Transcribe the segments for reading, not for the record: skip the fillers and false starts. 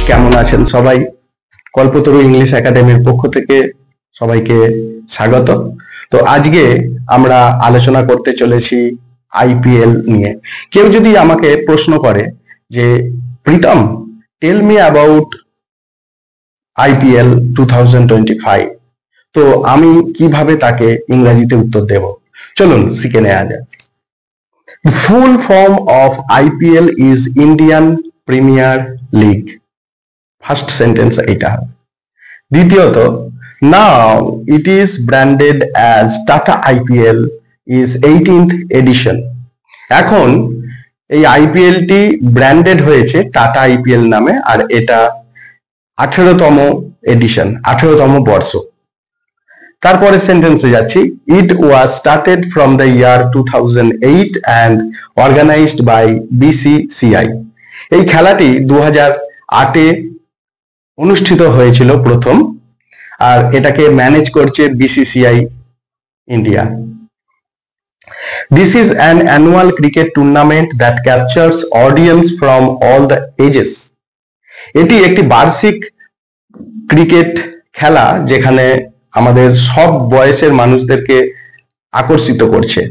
কেমন আছেন সবাই? কল্পতরু ইংলিশ একাডেমির পক্ষ থেকে সবাইকে স্বাগত। তো আজকে আমরা আলোচনা করতে চলেছি আইপিএল নিয়ে। কেউ যদি আমাকে প্রশ্ন করে যে Pritam, tell me about IPL 2025, তো আমি কিভাবে তাকে ইংরেজিতে উত্তর দেব? চলুন শিখে নেওয়া যাক। The full form of IPL is Indian Premier League. First sentence এটা। দ্বিতীয়ত, now it is branded as Tata IPL is 18th edition. এখন এই আইপিএলটি ব্র্যান্ডেড হয়েছে টাটা আইপিএল নামে, আর এটা 18তম এডিশন, 18তম বর্ষ। তারপরে সেন্টেন্সে যাচ্ছি। It was started from the year 2008 and organised by BCCI. এই খেলাটি 2008-এ অনুষ্ঠিত হয়েছিল প্রথম, আর এটাকে ম্যানেজ করছে BCCI India. This is an annual cricket tournament that captures audience from all the ages. এটি একটি বার্ষিক ক্রিকেট খেলা যেখানে আমাদের সব বয়সের মানুষদেরকে আকর্ষিত করছে।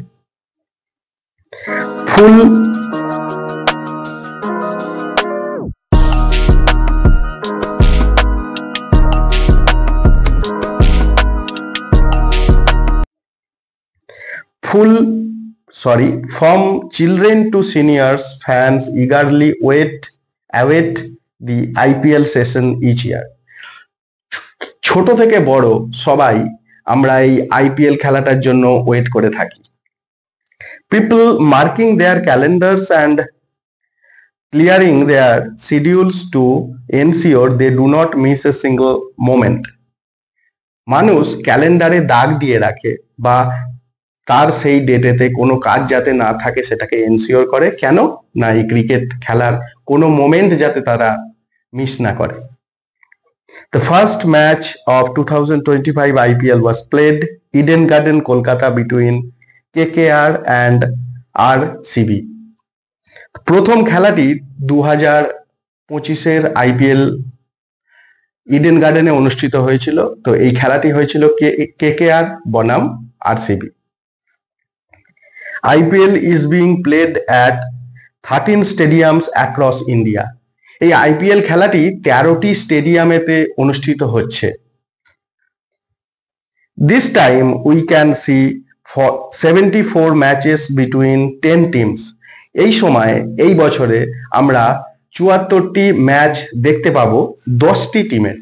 From children to seniors, fans eagerly await the IPL session each year. ছোট থেকে বড় সবাই আমরা এই আইপিএল খেলাটার জন্য ওয়েট করে থাকি। People marking their calendars and clearing their schedules to ensure they do not miss a single moment. মানুষ ক্যালেন্ডারে দাগ দিয়ে রাখে বা তার সেই ডেটেতে কোনো কাজ যাতে না থাকে সেটাকে এনশিওর করে। কেন না, এই ক্রিকেট খেলার কোনো মোমেন্ট যাতে তারা মিস না করে। The first match of 2025 IPL was played Eden Garden, Kolkata between KKR and RCB. প্রথম খেলাটি 2025-এর আইপিএল ইডেন গার্ডেনে অনুষ্ঠিত হয়েছিল। তো এই খেলাটি হয়েছিল কেকেআর বনাম RCB. IPL is being played at 13 stadiums across India. এই আইপিএল খেলাটি 13টি স্টেডিয়ামেতে অনুষ্ঠিত হচ্ছে। This time we can see 74 matches between 10 teams. এই সময় এই বছরে আমরা 74টি ম্যাচ দেখতে পাবো 10টি টিমের।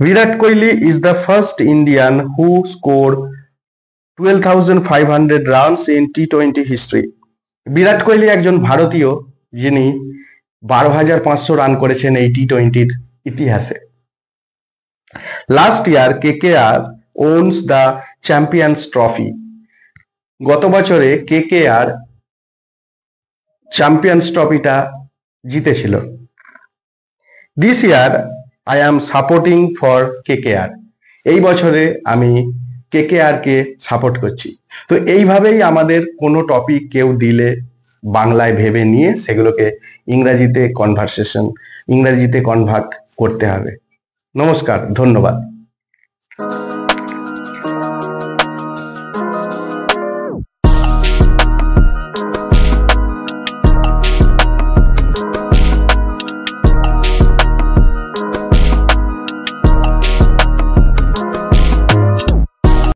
Virat Kohli is the first Indian who scored 12,500 runs in T20 history. Virat Kohli একজন ভারতীয় যিনি 12,500 রান করেছেন এই টি20-র ইতিহাসে। Last year KKR ওনস the champions trophy. গত বছরে কেকেআর চ্যাম্পিয়ন্স ট্রফিটা জিতেছিল। This year I am supporting for KKR. এই বছরে আমি কেকেআর কে সাপোর্ট করছি। তো এইভাবেই আমাদের কোনো টপিক কেউ দিলে বাংলায় ভেবে নিয়ে সেগুলোকে ইংরেজিতে কনভার্ট করতে হবে। নমস্কার, ধন্যবাদ।